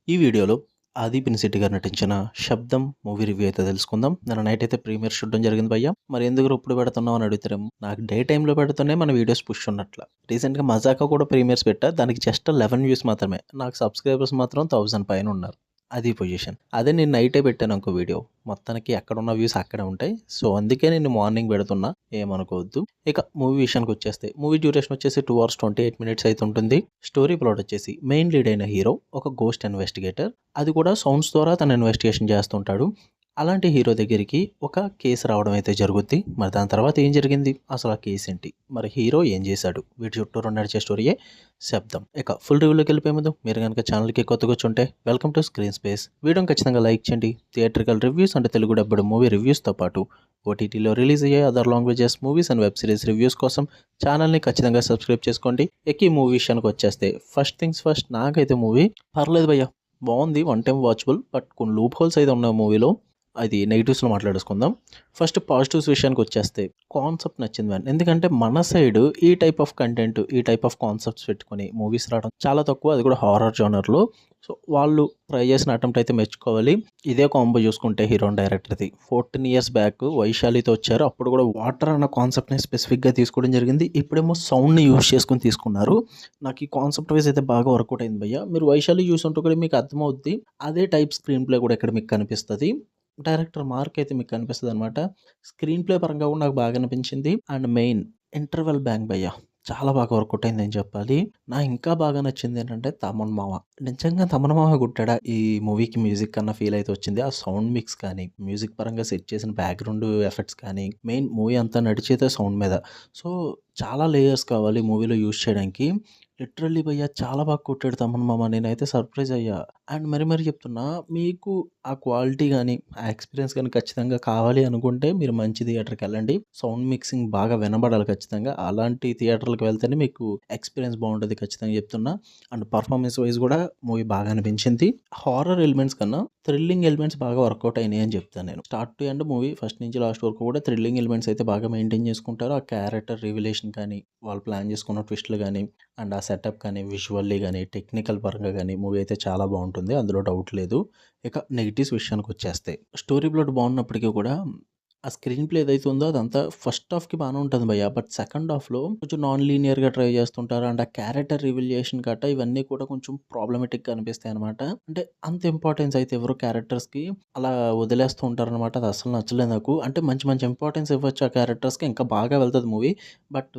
ఈ వీడియోలో 'ఆది పినిశెట్టి' గారు నటించిన 'శబ్దం' మూవీ రివ్యూ అయితే తెలుసుకుందాం. నిన్న నైట్ అయితే ప్రీమియర్ చూడడం జరిగింది భయ్యా. మరి ఎందుకురా ఇప్పుడు పెడుతున్నావు అని అడుగుతారేమో. నాకు డే టైమ్‌లో పెడుతూనే మన వీడియోస్ పుష్ ఉన్నట్ల. రీసెంట్‌గా 'మజాకా' కూడా ప్రీమియర్స్ పెట్టా. దానికి జస్ట్ 11 వ్యూస్ మాత్రమే. నాకు సబ్‌స్క్రైబర్స్ మాత్రం 1000 పైన ఉన్నారు. అది పొజిషన్. అదే నేను నైటే పెట్టాననుకో వీడియో, మొత్తానికి ఎక్కడున్న వ్యూస్ అక్కడే ఉంటాయి. సో, అందుకే నేను మార్నింగ్ పెడుతున్నా. ఏమనుకోవద్దు. ఇక మూవీ విషయానికొచ్చేస్తే, మూవీ డ్యూరేషన్ వచ్చేసి 2 అవర్స్ 28 మినిట్స్ అయితే ఉంటుంది. స్టోరీ ప్లాట్ వచ్చేసి మెయిన్ లీడ్ అయిన హీరో ఒక గోస్ట్ ఇన్వెస్టిగేటర్. అది కూడా సౌండ్స్ ద్వారా తను ఇన్వెస్టిగేషన్ చేస్తుంటాడు. అలాంటి హీరో దగ్గరికి ఒక కేసు రావడం అయితే జరుగుద్ది. మరి దాని తర్వాత ఏం జరిగింది? అసలు ఆ కేసు ఏంటి? మరి హీరో ఏం చేశాడు? వీటి చుట్టూరా నడిచే స్టోరీయే 'శబ్దం'. ఇక ఫుల్ రివ్యూలోకి వెళ్ళిపోయే ముందు మీరు గనుక ఛానల్‌కి కొత్తగా వచ్చుంటే వెల్కమ్ టు స్క్రీన్ స్పేస్. వీడియోని ఖచ్చితంగా లైక్ చేయండి. థియేట్రికల్ రివ్యూస్ అంటే తెలుగు డబ్బుడు మూవీ రివ్యూస్‌తో పాటు ఓటీటీలో రిలీజ్ అయ్యే other languages movies and web series reviews కోసం ఛానల్‌ని ఖచ్చితంగా సబ్స్క్రైబ్ చేసుకోండి. ఇక ఈ మూవీ విషయానికి వచ్చేస్తే ఫస్ట్ థింగ్స్ ఫస్ట్, నాకైతే మూవీ పర్లేదు భయ్యా. బావుంది. One time watchable. బట్ కొన్ని లూప్ హోల్స్ అయితే ఉన్నాయి మూవీలో. అది నెగెటివ్స్‌లో మాట్లాడేసుకుందాం. ఫస్ట్ పాజిటివ్స్ విషయానికొచ్చేస్తే కాన్సెప్ట్ నచ్చింది మ్యాన్. ఎందుకంటే మన సైడు ఈ టైప్ ఆఫ్ కంటెంట్, ఈ టైప్ ఆఫ్ కాన్సెప్ట్స్ పెట్టుకొని మూవీస్ రావడం చాలా తక్కువ. అది కూడా హారర్ జోనర్‌లో. సో, వాళ్ళు ట్రై చేసిన అటెంప్ట్ అయితే మెచ్చుకోవాలి. ఇదే కాంబో చూసుకుంటే హీరో అండ్ డైరెక్టర్‌ది 14 ఇయర్స్ బ్యాక్ వైశాలితో వచ్చారు. అప్పుడు కూడా వాటర్ అన్న కాన్సెప్ట్‌ని స్పెసిఫిక్‌గా తీసుకోవడం జరిగింది. ఇప్పుడేమో సౌండ్‌ని యూజ్ చేసుకొని తీసుకున్నారు. నాకు ఈ కాన్సెప్ట్ వైస్ అయితే బాగా వర్కౌట్ అయింది భయ్య. మీరు వైశాలి చూసుంటే కూడా మీకు అర్థమవుద్ది. అదే టైప్ స్క్రీన్ ప్లే కూడా ఇక్కడ మీకు కనిపిస్తది. డైరెక్టర్ మార్క్ అయితే మీకు కనిపిస్తదనమాట. స్క్రీన్ ప్లే పరంగా కూడా నాకు బాగా అనిపించింది. అండ్ మెయిన్ ఇంటర్వెల్ బ్యాంగ్ భయ్యా! చాలా బాగా వర్కౌట్ అయిందని చెప్పాలి. ఇంకా బాగా నచ్చింది ఏంటంటే తమన్ మామ. నిజంగా తమన్ మామ కొట్టాడా ఈ మూవీకి మ్యూజిక్ అన్న ఫీల్ అయితే వచ్చింది. ఆ సౌండ్ మిక్స్ కానీ, మ్యూజిక్ పరంగా సెట్ చేసిన బ్యాక్‌గ్రౌండ్ ఎఫెక్ట్స్ కానీ, మెయిన్ మూవీ అంతా నడిచేదే సౌండ్ మీద. సో, చాలా లేయర్స్ కావాలి మూవీలో యూజ్ చేయడానికి. లిటరల్లీ భయ్యా! చాలా బాగా కొట్టాడు తమన్ మామ. నేనైతే సర్ప్రైజ్ అయ్యా. అండ్ మరి చెప్తున్నా, మీకు ఆ క్వాలిటీ గాని, ఆ ఎక్స్‌పీరియన్స్ గాని ఖచ్చితంగా కావాలి అనుకుంటే మీరు మంచి థియేటర్‌కెళ్ళండి. సౌండ్ మిక్సింగ్ బాగా వినబడాలి ఖచ్చితంగా. అలాంటి థియేటర్‌లకి వెళ్తేనే మీకు ఎక్స్‌పీరియన్స్ బావుంటది ఖచ్చితంగా చెప్తున్నా. అండ్ పర్ఫార్మెన్స్ వైస్ కూడా మూవీ బాగా అనిపించింది. హారర్ ఎలిమెంట్స్ కన్నా థ్రిల్లింగ్ ఎలిమెంట్స్ బాగా వర్కౌట్ అయినాయి అని చెప్తాను నేను. Start to end movie first నుంచి లాస్ట్ వరకు కూడా థ్రిల్లింగ్ ఎలిమెంట్స్ అయితే బాగా మెయింటైన్ చేసుకుంటారు. ఆ క్యారెక్టర్ రివిలేషన్ కానీ, వాళ్ళు ప్లాన్ చేసుకున్న ట్విస్ట్‌లు గాని, అండ్ ఆ సెటప్ కానీ, విజువల్లీ గాని, టెక్నికల్ పరంగా గాని మూవీ అయితే చాలా బావుంటుంది. అందులో డౌట్ లేదు. ఇక నెగెటివ్స్ విషయానికొచ్చేస్తే స్టోరీ ప్లాట్ బాగున్నప్పటికీ కూడా ఆ స్క్రీన్ ప్లే ఏదైతే ఉందో అదంతా ఫస్ట్ హాఫ్‌కి బానే ఉంటుంది భయ్యా. బట్ సెకండ్ హాఫ్‌లో కొంచెం నాన్ లీనియర్‌గా ట్రై చేస్తుంటారు. అండ్ ఆ క్యారెక్టర్ రివిలేషన్ గట్టా ఇవన్నీ కూడా కొంచెం ప్రాబ్లమాటిక్‌గా అనిపిస్తాయన్నమాట. అంటే అంత ఇంపార్టెన్స్ అయితే ఇవ్వరు క్యారెక్టర్స్‌కి. అలా వదిలేస్తూ ఉంటారనమాట. అది అస్సలు నచ్చలేదు నాకు. అంటే మంచి మంచి ఇంపార్టెన్స్ ఇవ్వచ్చు ఆ క్యారెక్టర్స్‌కి. ఇంకా బాగా వెళ్తది మూవీ. బట్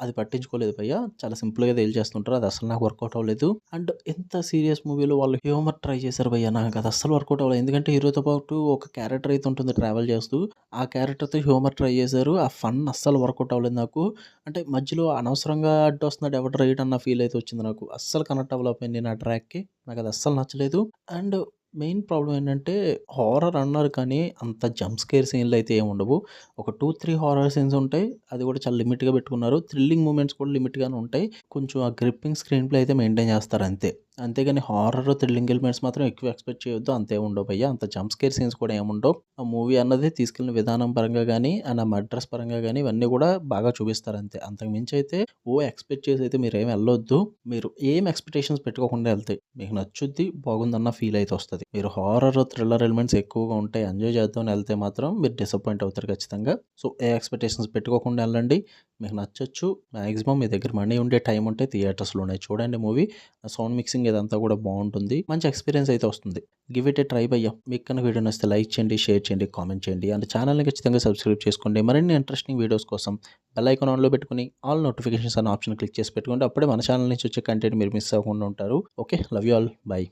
అది పట్టించుకోలేదు భయ్య. చాలా సింపుల్‌గా తేల్చేస్తుంటారు. అది అస్సలు నాకు వర్కౌట్ అవ్వలేదు. అండ్ ఇంత సీరియస్ మూవీలో వాళ్ళు హ్యూమర్ ట్రై చేశారు భయ్య. నాకు అది అస్సలు వర్కౌట్ అవ్వలేదు. ఎందుకంటే హీరోతో పాటు ఒక క్యారెక్టర్ అయితే ఉంటుంది ట్రావెల్ చేస్తూ. ఆ క్యారెక్టర్‌తో హ్యూమర్ ట్రై చేశారు. ఆ ఫన్ అస్సలు వర్కౌట్ అవ్వలేదు నాకు. అంటే మధ్యలో అనవసరంగా అడ్డొస్తున్నాడు ఎవడ్రా ఈడు అన్న ఫీల్ అయితే వచ్చింది నాకు. అస్సలు కనెక్ట్ అవ్వలేకపోయాను నేను ఆ ట్రాక్‌కి. నాకు అది అస్సలు నచ్చలేదు. అండ్ మెయిన్ ప్రాబ్లమ్ ఏంటంటే హారర్ అన్నారు కానీ అంత జంప్ స్కేర్ సీన్‌లు అయితే ఏమి ఉండవు. ఒక 2, 3 హారర్ సీన్స్ ఉంటాయి. అది కూడా చాలా లిమిట్‌గా పెట్టుకున్నారు. థ్రిల్లింగ్ మూమెంట్స్ కూడా లిమిట్‌గానే ఉంటాయి. కొంచెం ఆ గ్రిప్పింగ్ స్క్రీన్ ప్లే అయితే మెయింటైన్ చేస్తారు అంతే. అంతేగాని హారర్, థ్రిల్లింగ్ ఎలిమెంట్స్ మాత్రం ఎక్కువ ఎక్స్‌పెక్ట్ చేయొద్దు. అంతేం ఉండవు భయ్య. అంత జంప్ స్కేర్ సీన్స్ కూడా ఏముండవు. ఆ మూవీ అన్నది తీసుకెళ్ళిన విధానం పరంగా గాని, అండ్ ఆ మర్డర్స్ పరంగా గాని ఇవన్నీ కూడా బాగా చూపిస్తారు అంతే. అంతకు మించి అయితే ఎక్స్‌పెక్ట్ చేసి అయితే మీరేమి ఎళ్ళొద్దు. మీరు ఏం ఎక్స్‌పెక్టేషన్స్ పెట్టుకోకుండా ఎళ్తే మీకు నచ్చుద్ది, బాగుందన్న ఫీల్ అయితే వస్తది. మీరు హారర్, థ్రిల్లర్ ఎలిమెంట్స్ ఎక్కువగా ఉంటాయి, ఎంజాయ్ చేద్దామని ఎళ్తే మాత్రం మీరు డిసప్పాయింట్ అవుతారు ఖచ్చితంగా. సో, ఏ ఎక్స్‌పెక్టేషన్స్ పెట్టుకోకుండా ఎళ్ళండి. మీకు నచ్చొచ్చు. మాక్సిమం మీ దగ్గర మనీ ఉండే, టైం ఉంటే థియేటర్స్‌లోనే చూడండి మూవీ. ఆ సౌండ్ మిక్సింగ్ ఇదంతా కూడా బావుంటుంది. మంచి ఎక్స్‌పీరియన్స్ అయితే వస్తుంది. గివ్ ఇట్ ఏ ట్రై భయ్యా. మీకు కనుక వీడియో నచ్చితే లైక్ చేయండి, షేర్ చేయండి, కామెంట్ చేయండి. అండ్ ఛానల్‌ని ఖచ్చితంగా సబ్స్క్రైబ్ చేసుకోండి. మరిన్ని ఇంట్రెస్టింగ్ వీడియోస్ కోసం బెల్ ఐకాన్ ఆన్‌లో పెట్టుకొని ఆల్ నోటిఫికేషన్స్ అనే ఆప్షన్ క్లిక్ చేసి పెట్టుకోండి. అప్పుడే మన ఛానల్ నుంచి వచ్చే కంటెంట్ మీరు మిస్ అవ్వకుండా ఉంటారు. Okay. Love you all. By.